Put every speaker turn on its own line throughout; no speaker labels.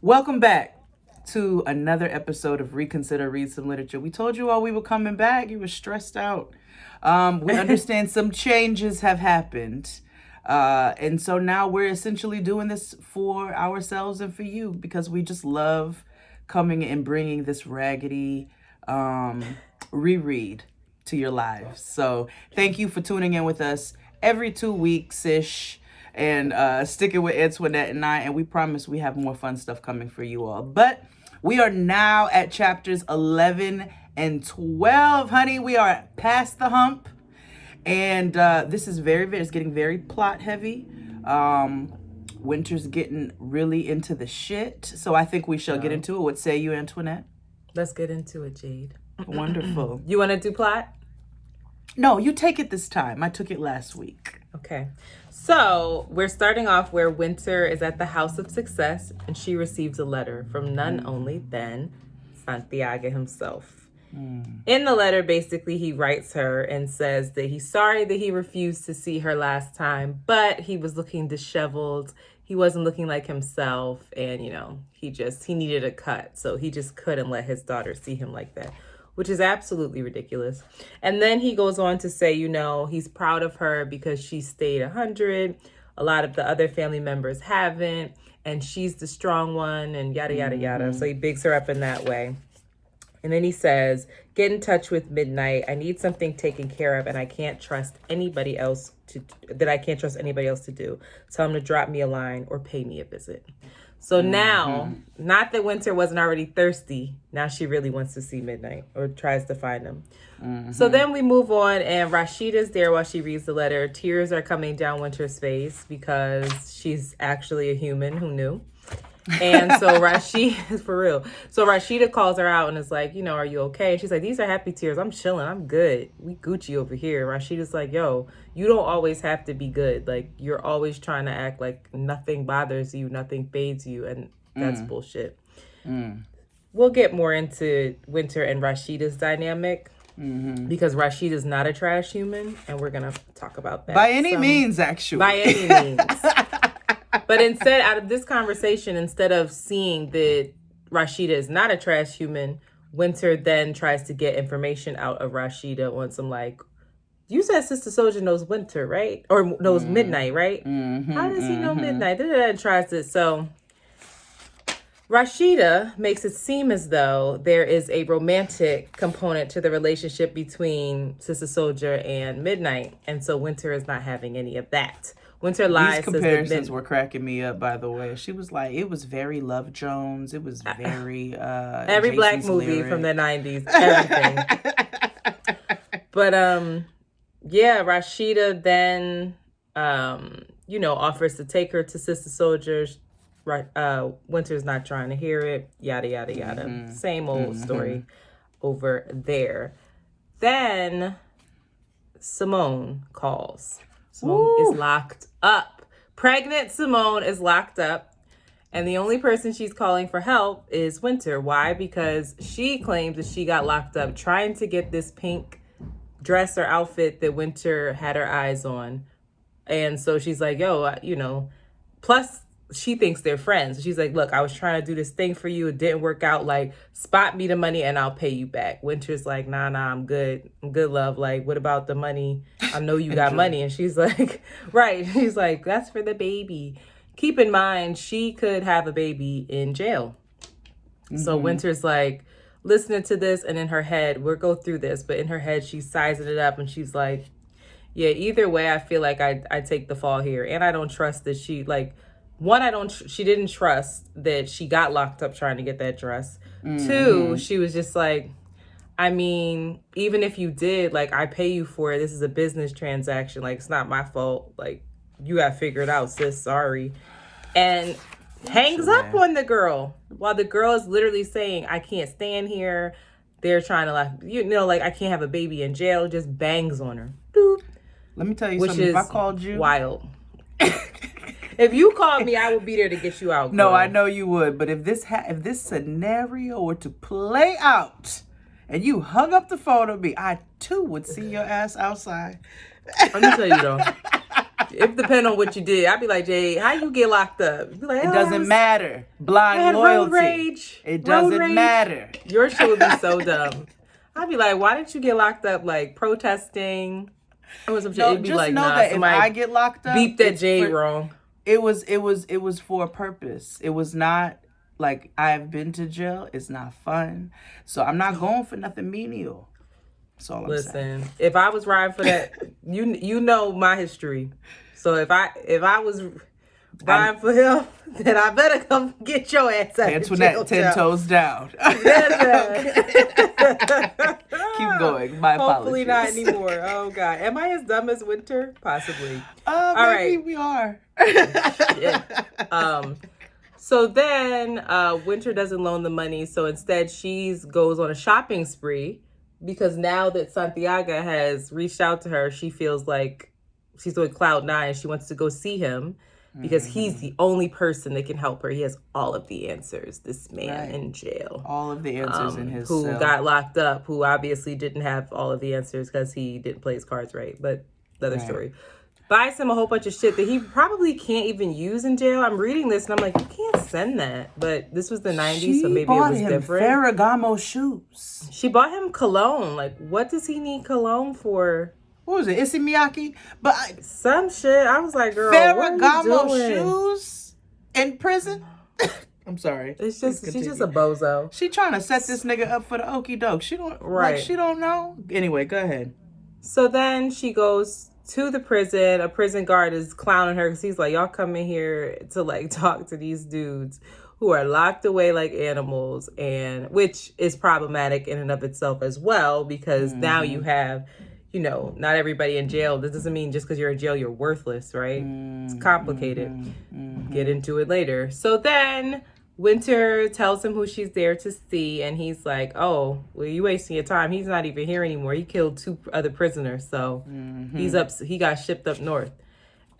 Welcome back to another episode of Reconsider, Read Some Literature. We told you all we were coming back. You were stressed out. We understand some changes have happened. And so now we're essentially doing this for ourselves and for you because we just love coming and bringing this raggedy reread to your lives. So thank you for tuning in with us every 2 weeks-ish and sticking with Antoinette and I, and we promise we have more fun stuff coming for you all. But we are now at chapters 11 and 12, honey. We are past the hump, and this is it's getting very plot heavy. Winter's getting really into the shit, so I think we shall get into it. What say you, Antoinette?
Let's get into it, Jade.
Wonderful.
You want to do plot?
No, you take it this time. I took it last week.
Okay. So we're starting off where Winter is at the House of Success and she receives a letter from none only than Santiago himself. In the letter, basically, he writes her and says that he's sorry that he refused to see her last time, but he was looking disheveled. He wasn't looking like himself. And, he needed a cut. So he just couldn't let his daughter see him like that, which is absolutely ridiculous. And then he goes on to say, he's proud of her because she stayed 100. A lot of the other family members haven't. And she's the strong one and yada, yada, yada. So he bigs her up in that way. And then he says, get in touch with Midnight. I need something taken care of and I can't trust anybody else to do. Tell him to drop me a line or pay me a visit. So now, not that Winter wasn't already thirsty, now she really wants to see Midnight or tries to find him. So then we move on and Rashida's there while she reads the letter. Tears are coming down Winter's face because she's actually a human. Who knew? And so for real. So Rashida calls her out and is like, are you okay? And she's like, these are happy tears. I'm chilling. I'm good. We Gucci over here. Rashida's like, yo, you don't always have to be good. Like, you're always trying to act like nothing bothers you, nothing fades you. And that's bullshit. We'll get more into Winter and Rashida's dynamic because Rashida's not a trash human. And we're going to talk about that.
By any means, actually.
By any means. But instead, out of this conversation, instead of seeing that Rashida is not a trash human, Winter then tries to get information out of Rashida on some you said Sister Soldier knows Winter, right? Or knows Midnight, right? How does he know Midnight? And tries to. So Rashida makes it seem as though there is a romantic component to the relationship between Sister Soldier and Midnight. And so Winter is not having any of that. Winter lies.
These comparisons were cracking me up, by the way. She was like, it was very Love Jones. It was very
every
Jason's
black movie
lyric.
from the 90s. Everything. But Rashida then offers to take her to Sister Soldiers. Winter's not trying to hear it. Yada yada yada. Same old story over there. Then Simone calls. Simone is locked up. Pregnant Simone is locked up. And the only person she's calling for help is Winter. Why? Because she claims that she got locked up trying to get this pink dress or outfit that Winter had her eyes on. And so she's like, plus she thinks they're friends. She's like, look, I was trying to do this thing for you. It didn't work out. Like, spot me the money and I'll pay you back. Winter's like, nah, I'm good. I'm good, love. Like, what about the money? I know you got money. And she's like, right. She's like, that's for the baby. Keep in mind, she could have a baby in jail. So Winter's like, listening to this. And in her head, we'll go through this. But in her head, she's sizing it up. And she's like, yeah, either way, I feel like I take the fall here. And I don't trust that she, she didn't trust that she got locked up trying to get that dress. 2, she was just like, I mean, even if you did, I pay you for it. This is a business transaction. It's not my fault. You got to figure it out, sis. Sorry. And hangs up on the girl while the girl is literally saying, I can't stand here. They're trying to I can't have a baby in jail. Just bangs on her. Doop.
Let me tell you something. If I called you,
wild. If you called me, I would be there to get you out. Girl.
No, I know you would. But if this scenario were to play out, and you hung up the phone on me, I too would see your ass outside.
Let me tell you though, It depends on what you did. I'd be like, Jade, how you get locked up? You'd be like,
It doesn't matter. Blind loyalty.
Road rage.
It doesn't matter.
Your shit would be so dumb. I'd be like, why didn't you get locked up? Like protesting. Or some shit.
No,
It'd be
just
like,
know
nah,
that if
somebody
I get locked up,
beep that Jade wrong.
It was for a purpose. It was not like I've been to jail. It's not fun. So I'm not going for nothing menial. That's all I'm saying.
Listen, if I was riding for that, you know my history. So if I was riding for him, then I better come get your ass out
Antoinette,
of jail.
10 toes down. Keep going. My
Hopefully
apologies.
not anymore. Oh God, am I as dumb as Winter? Possibly.
Maybe we are.
Yeah. So then Winter doesn't loan the money, so instead she goes on a shopping spree because now that Santiago has reached out to her, she feels like she's on cloud nine. She wants to go see him because he's the only person that can help her. He has all of the answers. This man in jail,
all of the answers in his
who
cell.
got locked up, who obviously didn't have all of the answers because he didn't play his cards right. But another story. Buys him a whole bunch of shit that he probably can't even use in jail. I'm reading this and I'm like, you can't send that. But this was the 90s, so maybe it was different.
Ferragamo shoes.
She bought him cologne. Like, what does he need cologne for?
What was it? Issey Miyake? But
some shit. I was like, girl,
Ferragamo
what are you doing?
shoes in prison? I'm sorry.
It's just she's just a bozo.
She trying to set this nigga up for the okie doke. She don't she don't know. Anyway, go ahead.
So then she goes to the prison. A prison guard is clowning her because he's like, y'all come in here to like talk to these dudes who are locked away like animals, and which is problematic in and of itself as well because now you have, you know, not everybody in jail. This doesn't mean just because you're in jail you're worthless, right? It's complicated. Get into it later. So then Winter tells him who she's there to see, and he's like, oh, well, you wasting your time. He's not even here anymore. He killed 2 other prisoners, so he got shipped up north.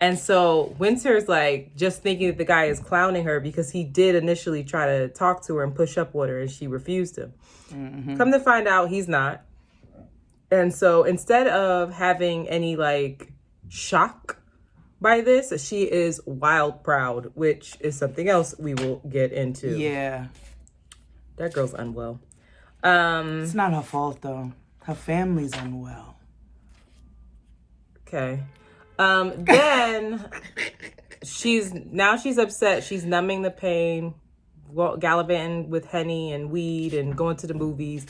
And so Winter's like just thinking that the guy is clowning her because he did initially try to talk to her and push up with her, and she refused him. Come to find out, he's not. And so instead of having any like shock by this, she is wild proud, which is something else we will get into.
Yeah.
That girl's unwell.
It's not her fault though. Her family's unwell.
Okay. Then she's upset. She's numbing the pain, gallivanting with Henny and weed and going to the movies.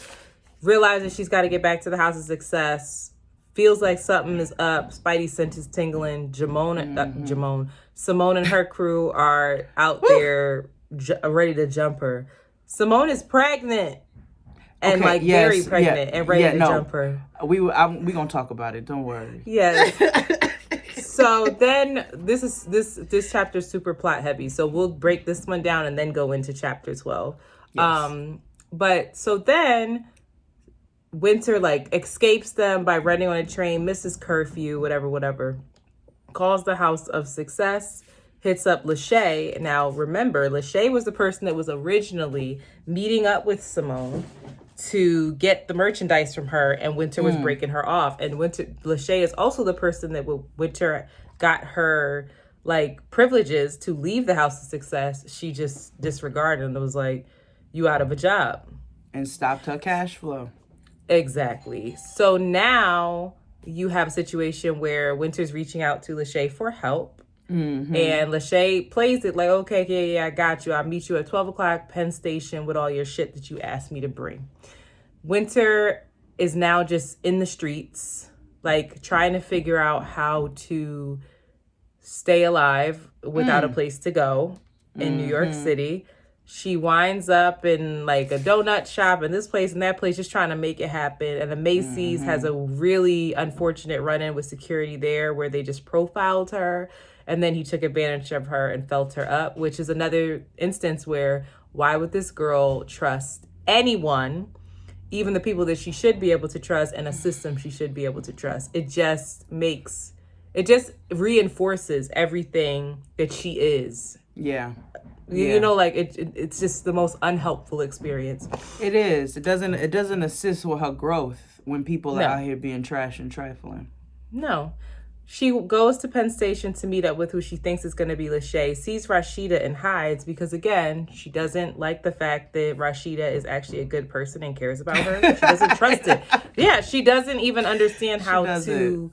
Realizes she's got to get back to the House of Success. Feels like something is up. Spidey sense is tingling. Simone and her crew are out there ready to jump her. Simone is pregnant and very pregnant and ready to jump her.
We gonna talk about it. Don't worry.
Yes. So then this chapter is super plot heavy. So we'll break this one down and then go into chapter 12. Yes. But so then Winter like escapes them by running on a train, misses curfew, whatever. Calls the House of Success, hits up Lachey. Now remember, Lachey was the person that was originally meeting up with Simone to get the merchandise from her, and Winter was breaking her off. And Lachey is also the person that Winter got her like privileges to leave the House of Success. She just disregarded and was like, "You out of a job,"
and stopped her cash flow.
Exactly. So now you have a situation where Winter's reaching out to Lachey for help. And Lachey plays it like, okay, yeah, I got you. I'll meet you at 12 o'clock Penn Station with all your shit that you asked me to bring. Winter is now just in the streets, like trying to figure out how to stay alive without a place to go in New York City. She winds up in like a donut shop in this place and that place, just trying to make it happen. And the Macy's has a really unfortunate run-in with security there where they just profiled her. And then he took advantage of her and felt her up, which is another instance where why would this girl trust anyone, even the people that she should be able to trust and a system she should be able to trust? It just reinforces everything that she is.
Yeah.
You know, like it's just the most unhelpful experience.
It is. It doesn't assist with her growth when people are out here being trash and trifling.
No. She goes to Penn Station to meet up with who she thinks is going to be Lachey, sees Rashida and hides because, again, she doesn't like the fact that Rashida is actually a good person and cares about her. She doesn't trust it. Yeah, she doesn't even understand how to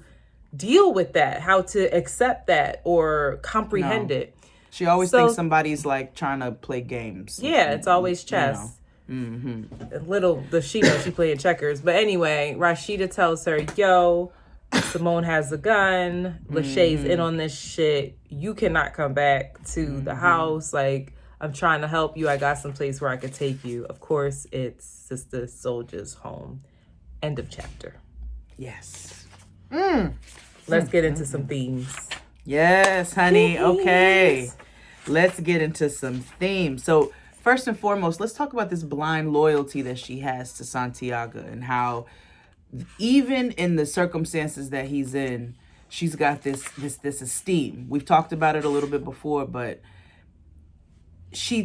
deal with that, how to accept that or comprehend it.
She always thinks somebody's like trying to play games.
Yeah, it's always chess. Little does she know she playing checkers. But anyway, Rashida tells her, yo, Simone has a gun. Lachey's in on this shit. You cannot come back to the house. Like, I'm trying to help you. I got some place where I could take you. Of course, it's Sister Soldier's home. End of chapter.
Yes.
Let's get into some themes.
Yes, honey. Okay. Let's get into some themes. So, first and foremost, let's talk about this blind loyalty that she has to Santiago and how even in the circumstances that he's in, she's got this esteem. We've talked about it a little bit before, but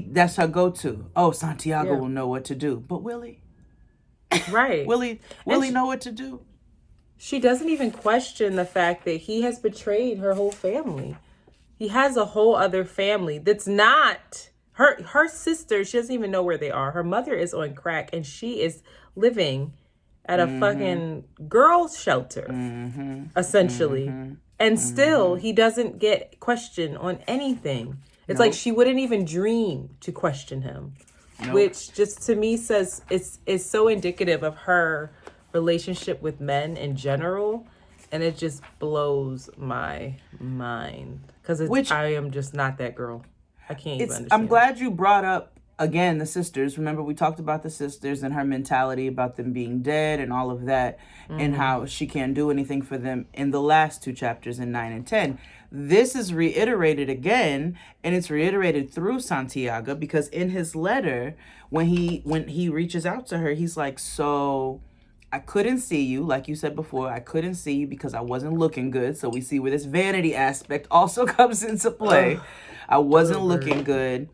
that's her go-to. Oh, Santiago will know what to do. But will he?
Right.
Will he know what to do?
She doesn't even question the fact that he has betrayed her whole family. He has a whole other family that's not her sister. She doesn't even know where they are. Her mother is on crack and she is living at a fucking girls' shelter, essentially. And still, he doesn't get questioned on anything. It's like she wouldn't even dream to question him, which just to me says it's so indicative of her relationship with men in general. And it just blows my mind because I am just not that girl. I can't even understand.
I'm glad you brought up again, the sisters. Remember, we talked about the sisters and her mentality about them being dead and all of that, and how she can't do anything for them in the last two chapters in 9 and 10. This is reiterated again, and it's reiterated through Santiago because in his letter, when he reaches out to her, he's like, so I couldn't see you, like you said before, I couldn't see you because I wasn't looking good. So we see where this vanity aspect also comes into play. I wasn't looking good.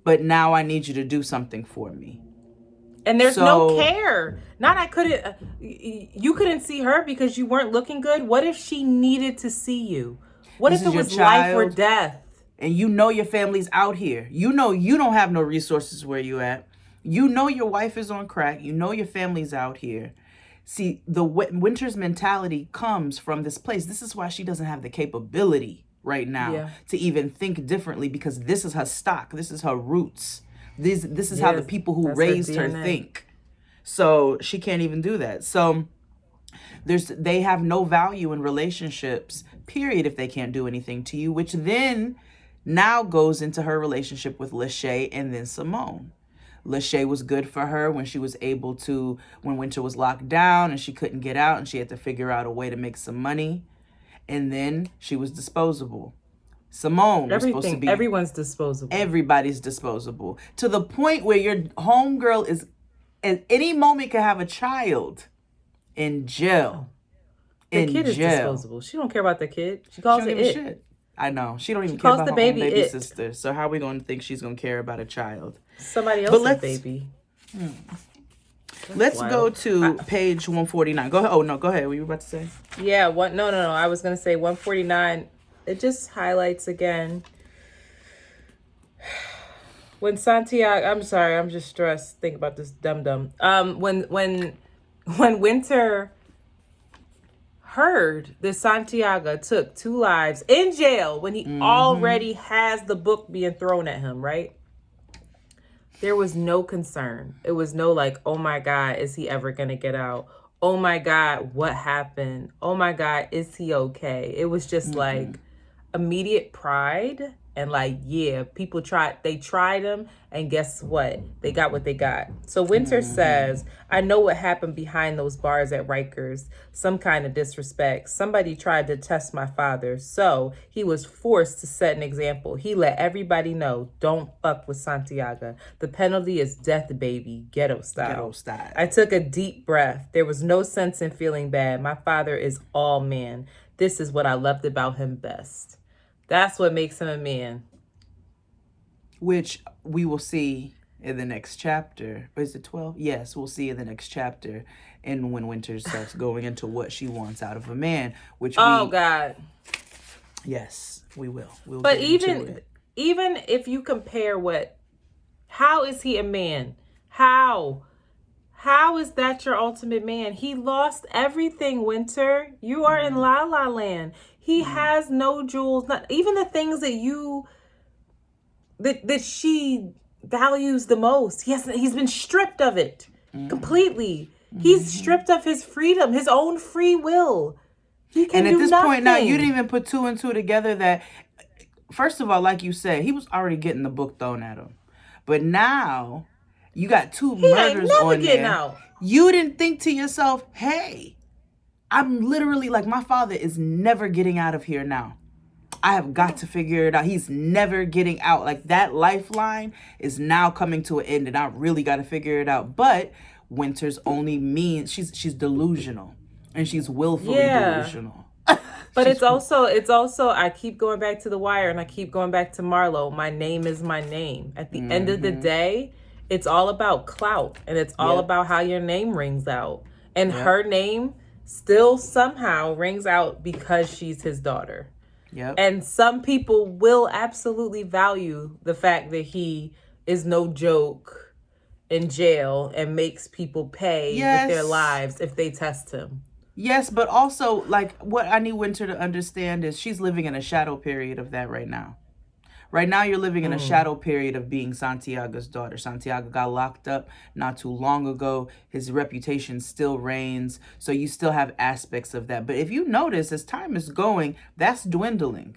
But now I need you to do something for me.
And there's no care. You couldn't see her because you weren't looking good. What if she needed to see you? What if it was life or death?
And you know your family's out here. You know you don't have no resources where you at. You know your wife is on crack. You know your family's out here. See, the Winter's mentality comes from this place. This is why she doesn't have the capability right now to even think differently because this is her stock. This is her roots. This is how the people who raised her think. So she can't even do that. So they have no value in relationships, period, if they can't do anything to you, which then now goes into her relationship with Lachey and then Simone. Lachey was good for her when she was able to, when Winter was locked down and she couldn't get out and she had to figure out a way to make some money. And then she was disposable. Simone was supposed to be...
Everyone's disposable.
Everybody's disposable. To the point where your homegirl is, at any moment, can have a child in jail.
The kid is disposable. She don't care about the kid. She calls it it.
Shit. I know. She don't even care about her own baby sister. So how are we going to think she's going to care about a child?
Somebody else's baby.
Let's go to page 149. Go ahead. Oh, no, go ahead. What were you about to say?
Yeah, no. I was going to say 149. It just highlights again. When Santiago, I'm sorry, I'm just stressed. Think about this dum-dum. When Winter heard that Santiago took 2 lives in jail when he already has the book being thrown at him, right? There was no concern. It was no like, oh my God, is he ever going to get out? Oh my God, what happened? Oh my God, is he okay? It was just like immediate pride and like, yeah, they tried him and guess what? They got what they got. So Winter says, I know what happened behind those bars at Rikers. Some kind of disrespect. Somebody tried to test my father. So he was forced to set an example. He let everybody know, don't fuck with Santiago. The penalty is death, baby. Ghetto style.
Ghetto style.
I took a deep breath. There was no sense in feeling bad. My father is all man. This is what I loved about him best. That's what makes him a man.
Which we will see in the next chapter. Or is it 12? Yes, we'll see in the next chapter. And when Winter starts going into what she wants out of a man, which
Oh God.
Yes, we will. We'll
But
get into it.
even if you compare how is he a man? How is that your ultimate man? He lost everything, Winter. You are in La La Land. He has no jewels, not even the things that she values the most. He's been stripped of it completely. He's stripped of his freedom, his own free will. He can
and at
do
this
nothing.
point now, you didn't even put two and two together that, first of all, like you said, he was already getting the book thrown at him. But now you got two murders on there.
Out.
You didn't think to yourself, hey, I'm literally like, my father is never getting out of here now. I have got to figure it out. He's never getting out. Like, that lifeline is now coming to an end, and I really got to figure it out. But Winter's only means she's delusional, and she's willfully delusional.
But it's also I keep going back to The Wire, and I keep going back to Marlo. My name is my name. At the end of the day, it's all about clout, and it's all about how your name rings out. And her name still somehow rings out because she's his daughter.
Yep.
And some people will absolutely value the fact that he is no joke in jail and makes people pay with their lives if they test him.
Yes, but also, like, what I need Winter to understand is she's living in a shadow period of that right now. Right now, you're living in a shadow period of being Santiago's daughter. Santiago got locked up not too long ago. His reputation still reigns. So you still have aspects of that. But if you notice, as time is going, that's dwindling.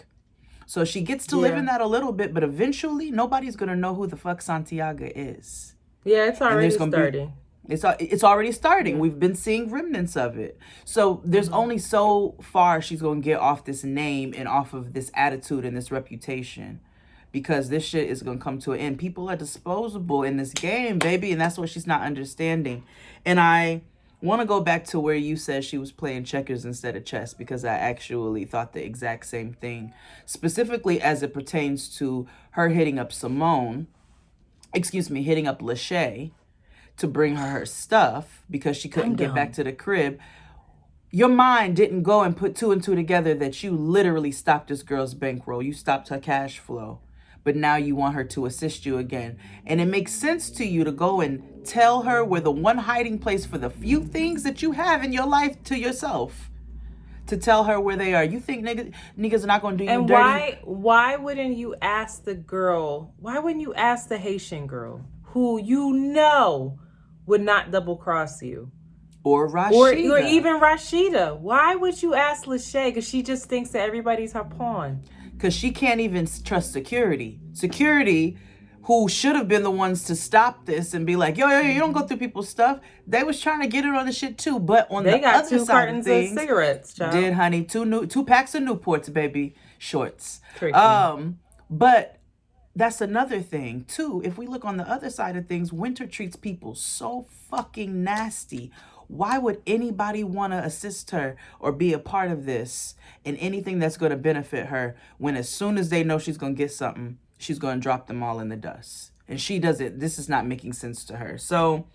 So she gets to live in that a little bit, but eventually nobody's going to know who the fuck Santiago is.
Yeah, it's already starting.
It's already starting. We've been seeing remnants of it. So there's only so far she's going to get off this name and off of this attitude and this reputation, because this shit is going to come to an end. People are disposable in this game, baby, and that's what she's not understanding. And I want to go back to where you said she was playing checkers instead of chess, because I actually thought the exact same thing, specifically as it pertains to her hitting up Lachey to bring her stuff because she couldn't get back to the crib. Your mind didn't go and put two and two together that you literally stopped this girl's bankroll. You stopped her cash flow. But now you want her to assist you again. And it makes sense to you to go and tell her where the one hiding place for the few things that you have in your life to yourself. To tell her where they are. You think niggas are not going to do you dirty?
And why wouldn't you ask the girl? Why wouldn't you ask the Haitian girl who you know would not double cross you?
Or Rashida.
Or even Rashida. Why would you ask Lachey? Because she just thinks that everybody's her pawn.
Because she can't even trust security. Security, who should have been the ones to stop this and be like, yo, you don't go through people's stuff. They was trying to get it on the shit too. But on the other side of things, they got 2 cartons of
cigarettes, child.
Did, honey. 2 packs of Newports, baby. Shorts.
Tricky.
But that's another thing, too. If we look on the other side of things, Winter treats people so fucking nasty. Why would anybody want to assist her or be a part of this in anything that's going to benefit her when as soon as they know she's going to get something, she's going to drop them all in the dust? And she doesn't. This is not making sense to her. So,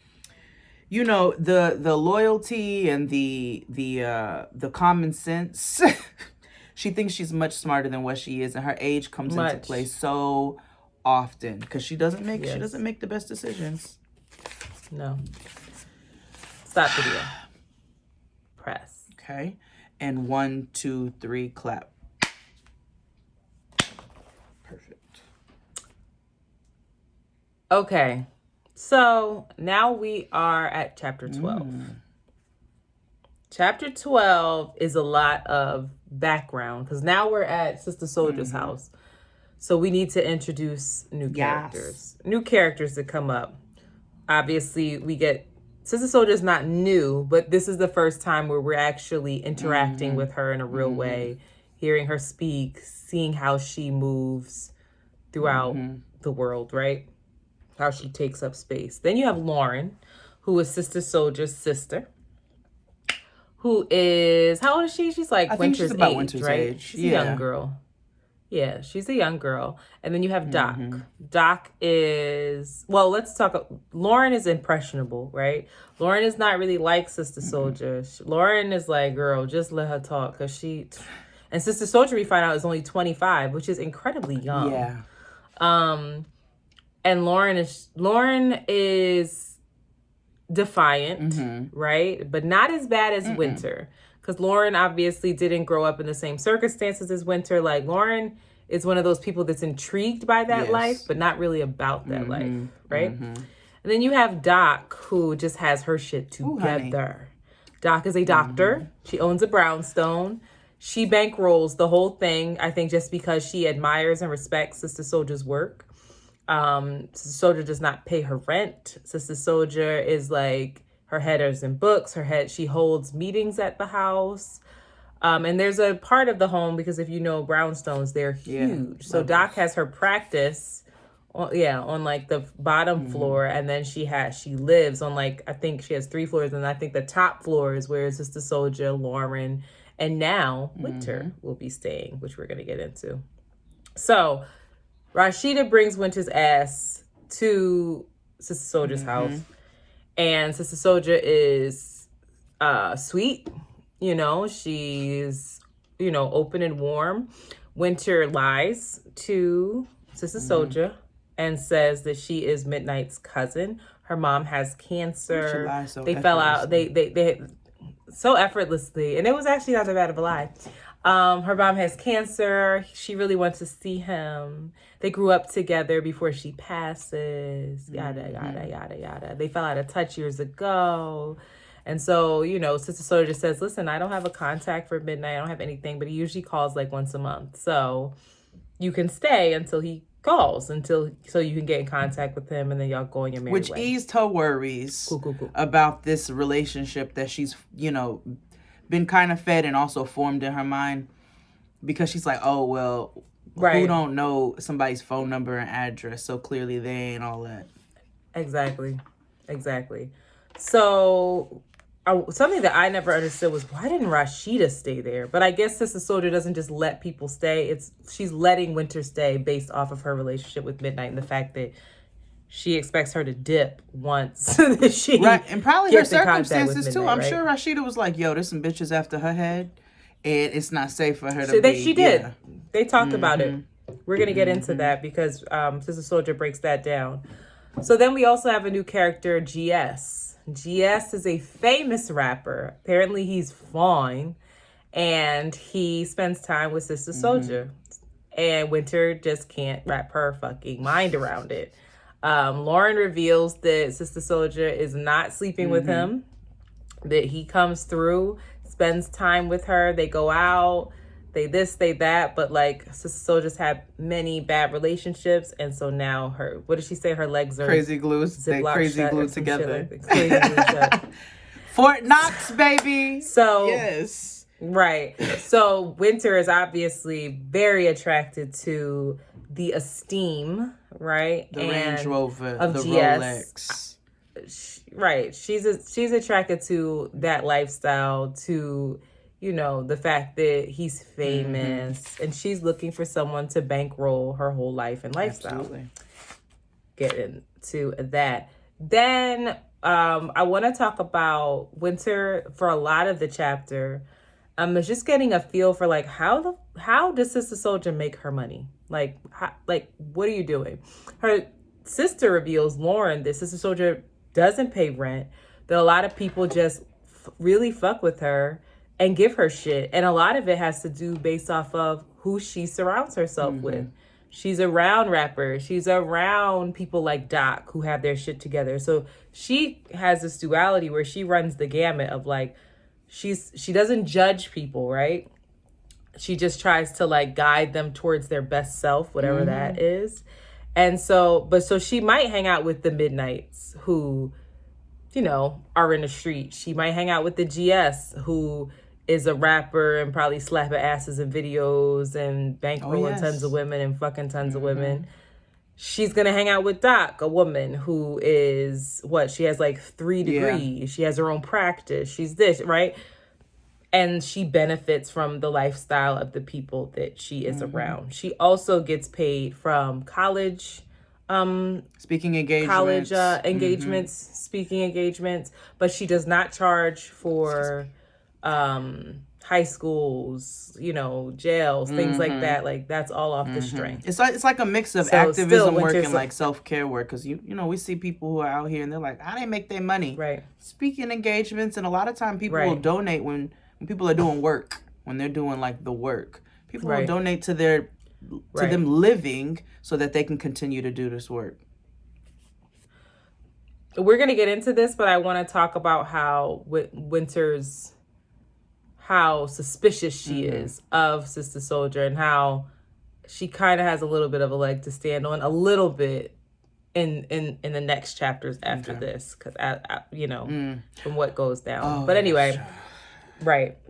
you know, the loyalty and the common sense, she thinks she's much smarter than what she is, and her age comes into play so often because she doesn't make the best decisions.
No. Stop video. Press.
Okay. And 1, 2, 3, clap. Perfect.
Okay. So now we are at chapter 12. Chapter 12 is a lot of background because now we're at Sister Soldier's house. So we need to introduce new characters. New characters that come up. Obviously, we get Sister Soldier's not new, but this is the first time where we're actually interacting with her in a real way, hearing her speak, seeing how she moves throughout the world, right? How she takes up space. Then you have Lauren, who is Sister Soldier's sister, who is, how old is she? She's like
I think she's about Winter's
right?
age.
She's a young girl. Yeah, she's a young girl. And then you have Doc. Doc is, well, let's talk. Lauren is impressionable, right? Lauren is not really like Sister Soldier. Lauren is like, girl, just let her talk. Because and Sister Soldier, we find out, is only 25, which is incredibly young.
Yeah.
And Lauren is defiant, right? But not as bad as Winter. Because Lauren obviously didn't grow up in the same circumstances as Winter. Like, Lauren is one of those people that's intrigued by that life, but not really about that life, right? And then you have Doc, who just has her shit together. Doc is a doctor. She owns a brownstone. She bankrolls the whole thing, I think, just because she admires and respects Sister Soldier's work. Sister Soldier does not pay her rent. Sister Soldier is like, her head is in books. She holds meetings at the house. And there's a part of the home, because if you know brownstones, they're huge. So Doc has her practice on like the bottom floor, and then she lives on, like, I think she has 3 floors, and I think the top floor is where Sister Soldier, Lauren, and now Winter will be staying, which we're going to get into. So Rashida brings Winter's ass to Sister Soldier's house. And Sister Soldier is sweet, she's, open and warm. Winter lies to Sister Soldier and says that she is Midnight's cousin. Her mom has cancer. They fell out. They so effortlessly, and it was actually not that bad of a lie. Her mom has cancer. She really wants to see him. They grew up together before she passes. Yada, yada, yada, yada. They fell out of touch years ago. And so, Sister Soldier says, listen, I don't have a contact for Midnight. I don't have anything, but he usually calls like once a month. So you can stay until he calls, so you can get in contact with him, and then y'all go on your merry way.
Which eased her worries about this relationship that she's, been kind of fed and also formed in her mind, because she's like, oh, well, who don't know somebody's phone number and address, so clearly they ain't all that. Exactly.
So something that I never understood was, why didn't Rashida stay there? But I guess Sister Soldier doesn't just let people stay. She's letting Winter stay based off of her relationship with Midnight and the fact that she expects her to dip once that she
and probably her circumstances too. I'm
right?
sure Rashida was like, yo, there's some bitches after her head, and it's not safe for her to be.
She did. Yeah. They talked about it. We're going to get into that, because Sister Soldier breaks that down. So then we also have a new character, GS. GS is a famous rapper. Apparently he's fine, and he spends time with Sister Soldier. And Winter just can't wrap her fucking mind around it. Lauren reveals that Sister Soldier is not sleeping with him, that he comes through, spends time with her, they go out, they this, they that, but like Sister Soldier's had many bad relationships, and so now what did she say? Her legs are
crazy glued. They crazy glued together.
Crazy glued shut.
Fort Knox, baby.
So
yes.
Right. So Winter is obviously very attracted to the esteem, right?
The Range Rover,
of
the
GS.
Rolex.
Right. She's attracted to that lifestyle, to, the fact that he's famous, and she's looking for someone to bankroll her whole life and lifestyle.
Absolutely.
Get into that. Then I want to talk about Winter for a lot of the chapter. It's just getting a feel for like how does Sister Soldier make her money? Like what are you doing? Her sister reveals, Lauren, that Sister Soldier doesn't pay rent. That a lot of people just really fuck with her and give her shit, and a lot of it has to do based off of who she surrounds herself with. She's around rappers. She's around people like Doc who have their shit together. So she has this duality where she runs the gamut of like, she doesn't judge people, right? She just tries to like guide them towards their best self, whatever that is. And so she might hang out with the Midnights who, are in the street. She might hang out with the GS who is a rapper and probably slapping asses in videos and bankrolling tons of women and fucking tons of women. She's going to hang out with Doc, a woman who is, she has like 3 degrees. Yeah. She has her own practice. She's this, right? and she benefits from the lifestyle of the people that she is around. She also gets paid from college
speaking engagements,
speaking engagements, but she does not charge for high schools, jails, things like that. Like, that's all off the string.
It's like a mix of activism work and like self-care work, because we see people who are out here and they're like, how they make their money?
Right.
Speaking engagements, and a lot of time people will donate when people are doing work, when they're doing like the work. People will donate to them living so that they can continue to do this work.
We're going to get into this, but I want to talk about how how suspicious she is of Sister Soldier, and how she kind of has a little bit of a leg to stand on, a little bit in the next chapters after this, because from what goes down. But anyway,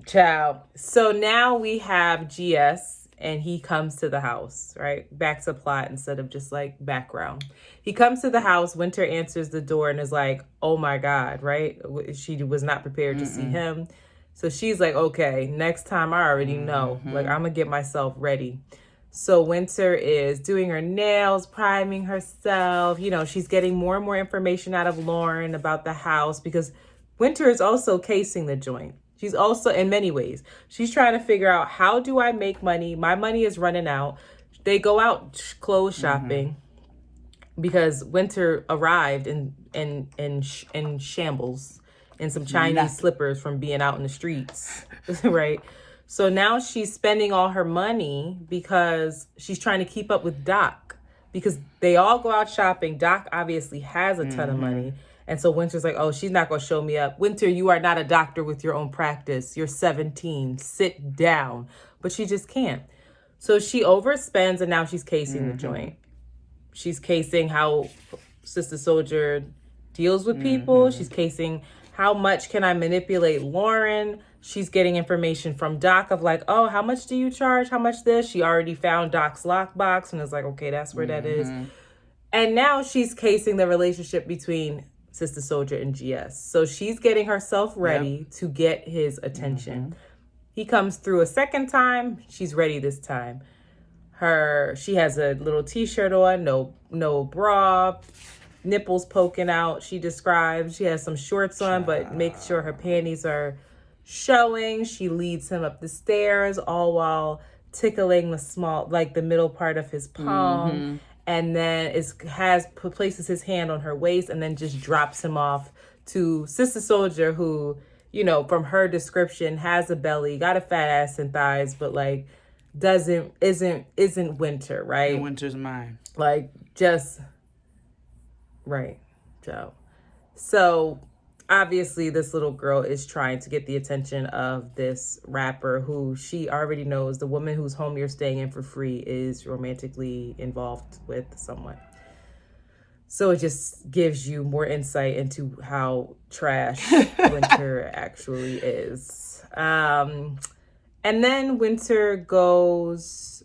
ciao. So now we have GS, and he comes to the house, right? Back to plot instead of just like background. He comes to the house. Winter answers the door and is like, oh my God, right? She was not prepared to see him. So she's like, okay, next time I already know. Like, I'm going to get myself ready. So Winter is doing her nails, priming herself. She's getting more and more information out of Lauren about the house, because Winter is also casing the joint. She's also, in many ways, she's trying to figure out, how do I make money? My money is running out. They go out clothes shopping because Winter arrived in shambles, in some Chinese slippers from being out in the streets, right? So now she's spending all her money because she's trying to keep up with Doc, because they all go out shopping. Doc obviously has a ton of money. And so Winter's like, oh, she's not going to show me up. Winter, you are not a doctor with your own practice. You're 17. Sit down. But she just can't. So she overspends, and now she's casing the joint. She's casing how Sister Soldier deals with people. She's casing how much can I manipulate Lauren. She's getting information from Doc of like, oh, how much do you charge? How much this? She already found Doc's lockbox and is like, okay, that's where that is. And now she's casing the relationship between Sister Soldier and GS. So she's getting herself ready to get his attention. He comes through a second time. She's ready this time. She has a little t-shirt on, no bra, nipples poking out. She describes, she has some shorts on, but makes sure her panties are showing. She leads him up the stairs, all while tickling the middle part of his palm. And then places his hand on her waist, and then just drops him off to Sister Soldier, who, from her description, has a belly, got a fat ass and thighs, but like isn't Winter, right?
And Winter's mine.
Like, just right, Joe. So obviously this little girl is trying to get the attention of this rapper who she already knows the woman whose home you're staying in for free is romantically involved with someone. So it just gives you more insight into how trash Winter actually is. And then Winter goes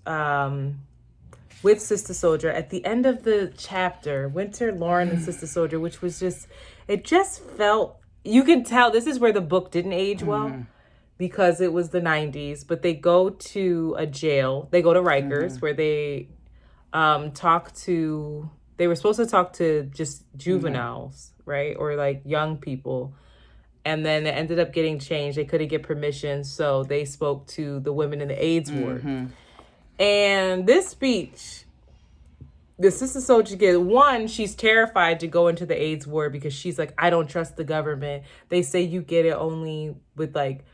with Sister Soldier. At the end of the chapter, Winter, Lauren, and Sister Soldier, which was it just felt, you can tell this is where the book didn't age well, because it was the 90s, but they go to a jail. They go to Rikers, where they they were supposed to talk to just juveniles, right? Or like young people. And then it ended up getting changed. They couldn't get permission, so they spoke to the women in the AIDS ward. And this speech, the Sister Soldier gives, one, she's terrified to go into the AIDS ward because she's like, I don't trust the government. They say you get it only with like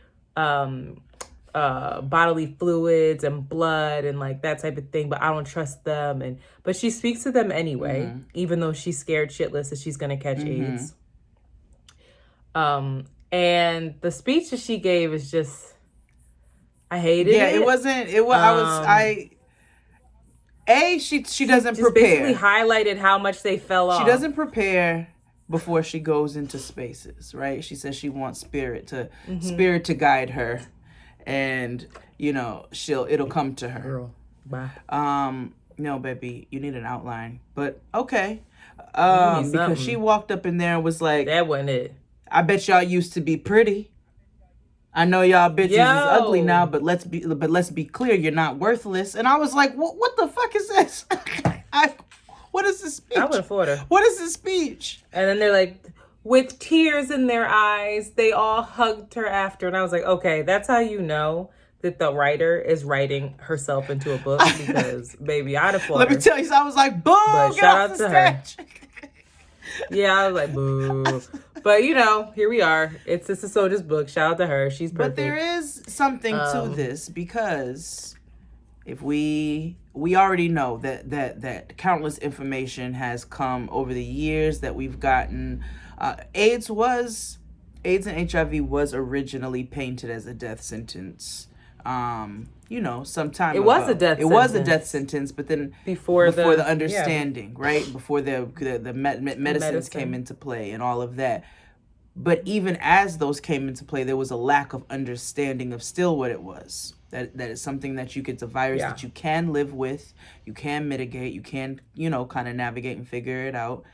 bodily fluids and blood and like that type of thing, but I don't trust them. But she speaks to them anyway, even though she's scared shitless that she's gonna catch AIDS. And the speech that she gave is just, I hated it.
Yeah, it wasn't. It was. She doesn't
just
prepare.
Basically highlighted how much they fell off.
She doesn't prepare before she goes into spaces, right? She says she wants spirit to guide her, and it'll come to her.
Girl, bye.
No, baby, you need an outline, but okay. Because she walked up in there and was like,
that wasn't it.
I bet y'all used to be pretty. I know y'all bitches is ugly
Yo.
now, but let's be clear, you're not worthless. And I was like, what the fuck is this? What is this speech?
I would have fought her.
What is this speech?
And then they're like, with tears in their eyes, they all hugged her after. And I was like, okay, that's how you know that the writer is writing herself into a book, because baby, I'd have fought
Let
her.
me tell you, so I was like, boo,
But
get
shout
off
out
the
to her.
stage.
Yeah, I was like, boo. But you know, here we are. It's Sister Soldier's book. Shout out to her. She's perfect.
But there is something to this, because if we already know that countless information has come over the years that we've gotten. AIDS and HIV was originally painted as a death sentence. Some time
It
ago.
was a death
It was a
sentence.
death sentence, but then
Before
the understanding, right? Before the medicines
Medicine.
came into play and all of that. But even as those came into play, there was a lack of understanding of still what it was. That is something that it's a virus that you can live with, you can mitigate, you can, kind of navigate and figure it out.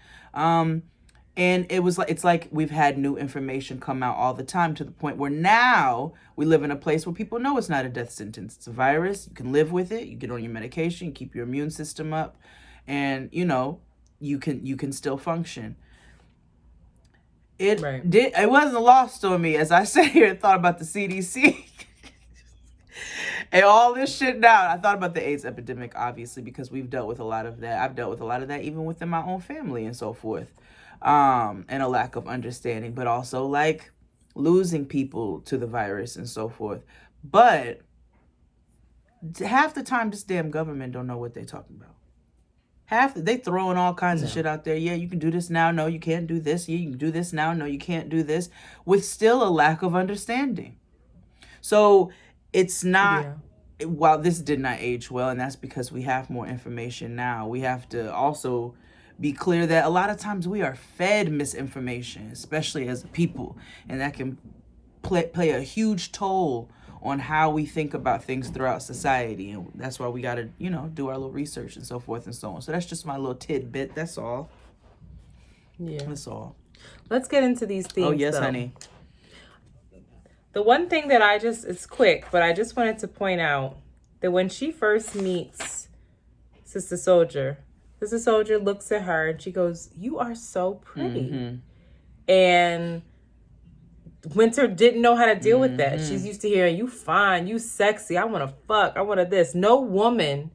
And it's like we've had new information come out all the time, to the point where now we live in a place where people know it's not a death sentence. It's a virus. You can live with it. You get on your medication, you keep your immune system up, and you can still function. It wasn't lost on me as I sat here and thought about the CDC and all this shit now. I thought about the AIDS epidemic, obviously, because we've dealt with a lot of that. I've dealt with a lot of that even within my own family and so forth. And a lack of understanding, but also like losing people to the virus and so forth. But half the time, this damn government don't know what they talking about. They throwing all kinds of shit out there. Yeah, you can do this now. No, you can't do this. Yeah, you can do this now. No, you can't do this. With still a lack of understanding. So it's not, while this did not age well, and that's because we have more information now, we have to also be clear that a lot of times we are fed misinformation, especially as a people, and that can play a huge toll on how we think about things throughout society. And that's why we got to, do our little research and so forth and so on. So that's just my little tidbit. That's all.
Yeah.
That's all.
Let's get into these themes.
Oh, yes,
though.
honey.
The one thing that it's quick, but I just wanted to point out that when she first meets Sister Soldier looks at her and she goes, "You are so pretty." Mm-hmm. And Winter didn't know how to deal with that. She's used to hearing, "You fine, you sexy, I want to fuck, I want to this." No woman,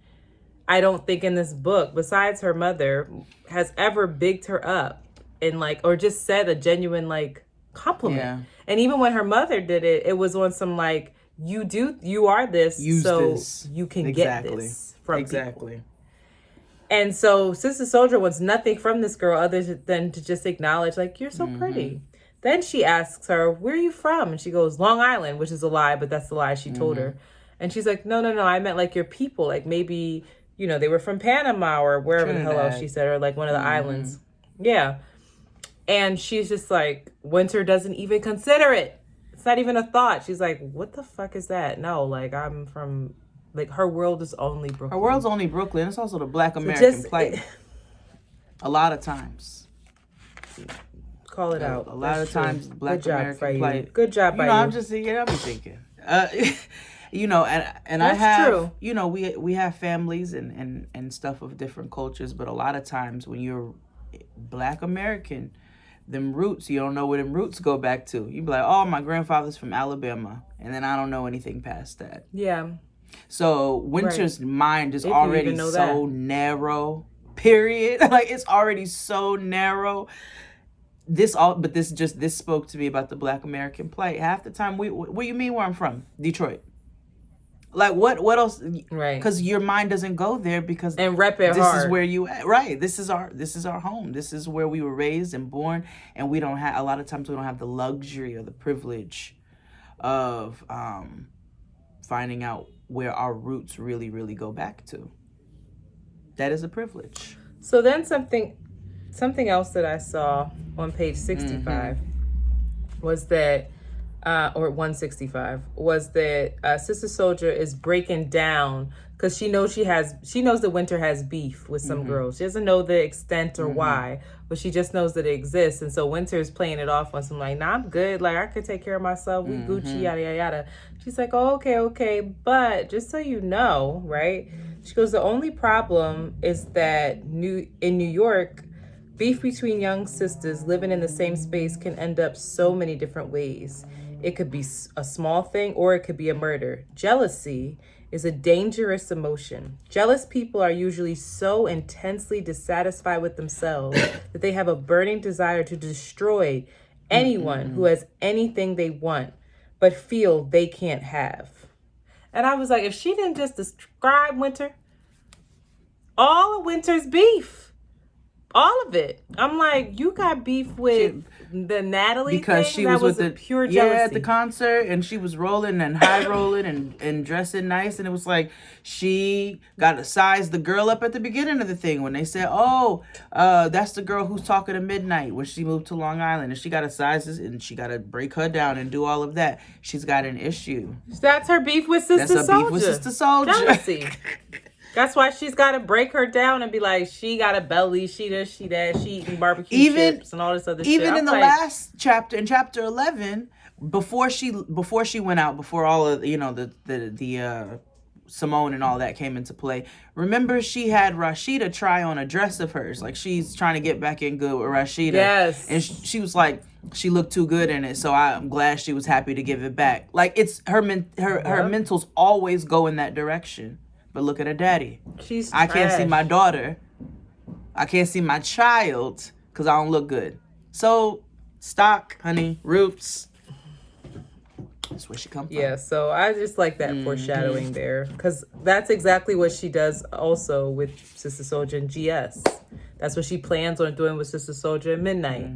I don't think in this book, besides her mother, has ever bigged her up and or just said a genuine compliment. Yeah. And even when her mother did it, it was on some you are this, use so this. You can get this from people. And so Sister Soldier wants nothing from this girl other than to just acknowledge, you're so pretty. Then she asks her, "Where are you from?" And she goes, "Long Island," which is a lie, but that's the lie she told her. And she's like, no, I meant your people. Maybe, they were from Panama or wherever the hell else she said, or one of the islands. Yeah. And she's just like, Winter doesn't even consider it. It's not even a thought. She's like, what the fuck is that? No, I'm from... her world is only Brooklyn.
Her world's only Brooklyn. It's also the Black American plight. A lot of times.
Call it out.
A lot of times, the Black American plight.
Good job by you.
I'm just thinking, I'm thinking. And I have, true. We have families and stuff of different cultures, but a lot of times when you're Black American, them roots, you don't know where them roots go back to. You be like, oh, my grandfather's from Alabama, and then I don't know anything past that. Yeah. So Winter's mind is already so narrow, period. It's already so narrow. This spoke to me about the Black American plight. Half the time, what do you mean where I'm from? Detroit. What else? Right. Because your mind doesn't go there because
and rep it
this
hard.
Is where you at. Right. This is our home. This is where we were raised and born, and we don't have, a lot of times we don't have the luxury or the privilege of finding out where our roots really, really go back to. That is a privilege.
So then something else that I saw on page 65 was that, or 165, was that Sister Soldier is breaking down because she knows that Winter has beef with some girls. She doesn't know the extent or why, but she just knows that it exists. And so Winter's playing it off on some like, nah, I'm good. Like, I could take care of myself. We Gucci, yada, yada, yada. She's like, oh, okay. But just so you know, right? She goes, the only problem is that in New York, beef between young sisters living in the same space can end up so many different ways. It could be a small thing or it could be a murder. Jealousy is a dangerous emotion. Jealous people are usually so intensely dissatisfied with themselves that they have a burning desire to destroy anyone who has anything they want but feel they can't have. And I was like, if she didn't just describe Winter, all of Winter's beef, all of it. I'm like, you got beef with the Natalie
because
thing?
she
That
was with the
pure jealousy.
at the concert, and she was rolling and high rolling and dressing nice, and it was like she got to size the girl up at the beginning of the thing when they said, "Oh, that's the girl who's talking to Midnight" when she moved to Long Island, and she got to size this, and she got to break her down and do all of that. She's got an issue.
That's her beef with Sister Soldier.
That's her beef with Sister Soldier.
Jealousy. That's why she's got to break her down and be like, she got a belly, she this, she that, she eating barbecue chips and all this other shit.
Even in the last chapter, in chapter 11, before she went out, before all of the Simone and all that came into play, remember she had Rashida try on a dress of hers, like she's trying to get back in good with Rashida.
Yes,
and she was like, she looked too good in it, so I'm glad she was happy to give it back. Like it's her mentals always go in that direction. But look at her daddy. I can't see my daughter. I can't see my child because I don't look good. So, stock, honey, roots. That's where she comes from.
Yeah, so I just like that foreshadowing there. Because that's exactly what she does also with Sister Soldier and GS. That's what she plans on doing with Sister Soldier at Midnight.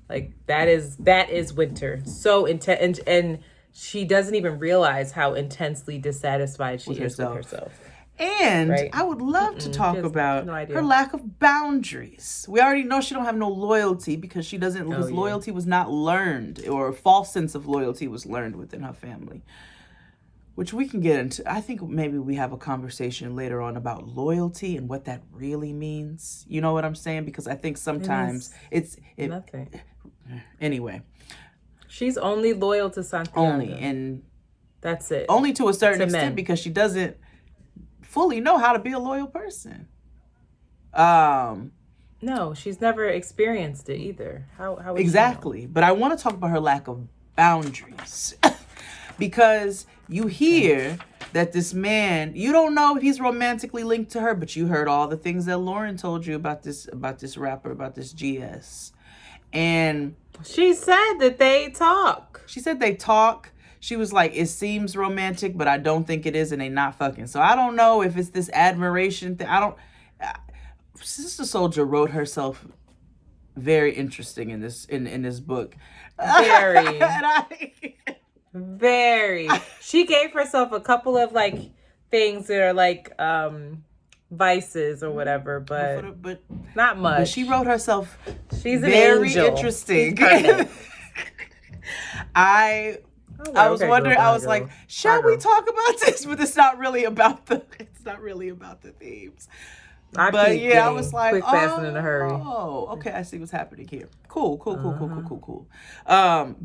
Like, that is Winter. So intense. And she doesn't even realize how intensely dissatisfied she is with herself.
And
right?
I would love to talk about her lack of boundaries. We already know she don't have no loyalty because she doesn't. Because loyalty was not learned, or a false sense of loyalty was learned within her family, which we can get into. I think maybe we have a conversation later on about loyalty and what that really means. You know what I'm saying? Because I think sometimes it's
nothing.
Anyway,
she's only loyal to Santiago.
Only, and
that's it.
Only to a certain extent because she doesn't fully know how to be a loyal person.
No, she's never experienced it either. How
exactly. But I want to talk about her lack of boundaries. Because you hear that this man, you don't know if he's romantically linked to her, but you heard all the things that Lauren told you about this rapper, about this GS. And
she said that they talk.
She said they talk. She was like, it seems romantic, but I don't think it is, and they not fucking. So I don't know if it's this admiration thing. Sister Soldier wrote herself very interesting in this book.
Very. Very. She gave herself a couple of like things that are like vices or whatever, but not much.
But she wrote herself
She's an
very
angel.
Interesting. I was wondering. I was like, shall we talk about this? But it's not really about the. It's not really about the themes. I was like,
quick, fast, and in a hurry.
Oh, okay. I see what's happening here. Cool.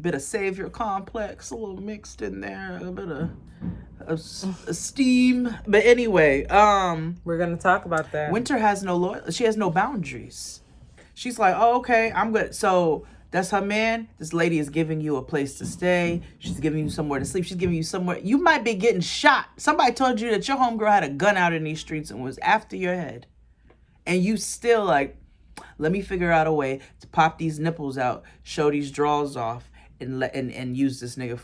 Bit of savior complex, a little mixed in there, a bit of steam. But anyway,
we're gonna talk about that.
Winter has no loyalty. She has no boundaries. She's like, oh, okay, I'm good. So. That's her man. This lady is giving you a place to stay. She's giving you somewhere to sleep. She's giving you somewhere. You might be getting shot. Somebody told you that your homegirl had a gun out in these streets and was after your head. And you still like, let me figure out a way to pop these nipples out, show these drawers off, and use this nigga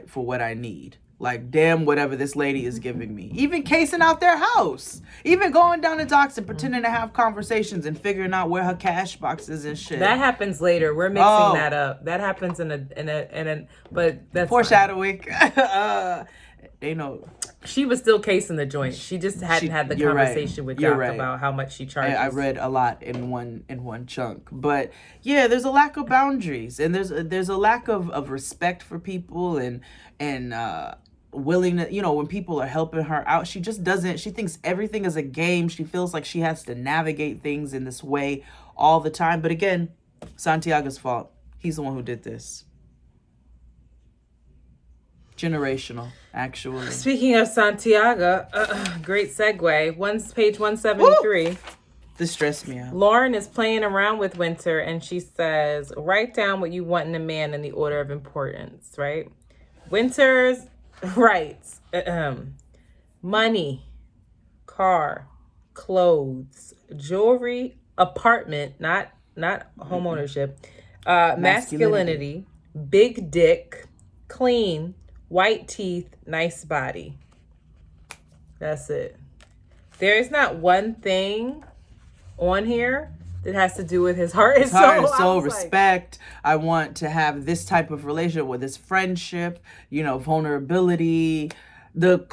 for what I need. Like, damn, whatever this lady is giving me. Even casing out their house. Even going down the docks and pretending to have conversations and figuring out where her cash box is and shit.
That happens later. We're mixing that up. That happens but that's
foreshadowing. They know.
She was still casing the joint. She just hadn't had the conversation with Doc about how much she charges.
I read a lot in one chunk. But yeah, there's a lack of boundaries, and there's a lack of respect for people and willing to, when people are helping her out, she just doesn't, she thinks everything is a game. She feels like she has to navigate things in this way all the time. But again, Santiago's fault. He's the one who did this. Generational, actually.
Speaking of Santiago, great segue. Page 173.
Woo! This stressed me out.
Lauren is playing around with Winter, and she says, write down what you want in a man in the order of importance, right? Winter's writes, money, car, clothes, jewelry, apartment, not home ownership, masculinity, big dick, clean, white teeth, nice body. That's it. There is not one thing on here that has to do with his heart and soul.
Heart and soul, respect. I want to have this type of relationship with his friendship, vulnerability. The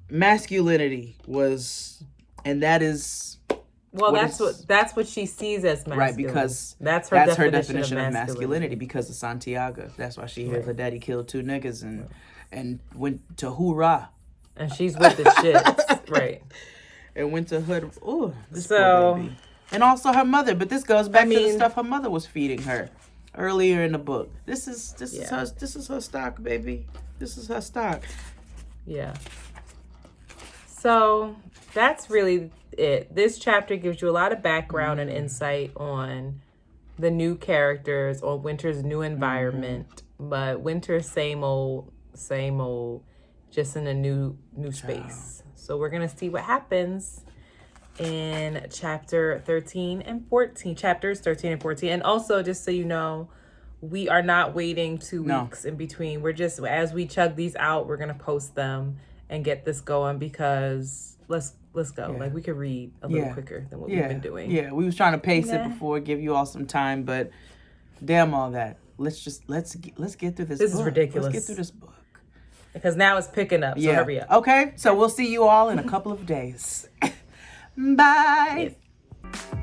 masculinity was, and that is.
Well, that's what she sees as masculine.
Right, because
that's her definition of masculinity
because of Santiago. That's why she hears her daddy killed 2 niggas and went to hoorah.
And she's with the shits, right?
And went to hood. Ooh, this poor baby. And also her mother, but this goes back to the stuff her mother was feeding her earlier in the book. This is her stock, baby. This is her stock.
Yeah. So that's really it. This chapter gives you a lot of background and insight on the new characters, on Winter's new environment, but Winter's same old, just in a new space. So we're gonna see what happens in chapters 13 and 14. And also, just so you know, we are not waiting 2 weeks in between. We're just, as we chug these out, we're gonna post them and get this going because let's go.
Yeah.
Like, we could read a little quicker than what we've been doing.
Yeah, we was trying to pace it before, give you all some time, but damn all that. Let's get through this.
This is ridiculous.
Let's get through this book.
Because now it's picking up, so hurry up.
Okay, so we'll see you all in a couple of days. Bye.
Yes.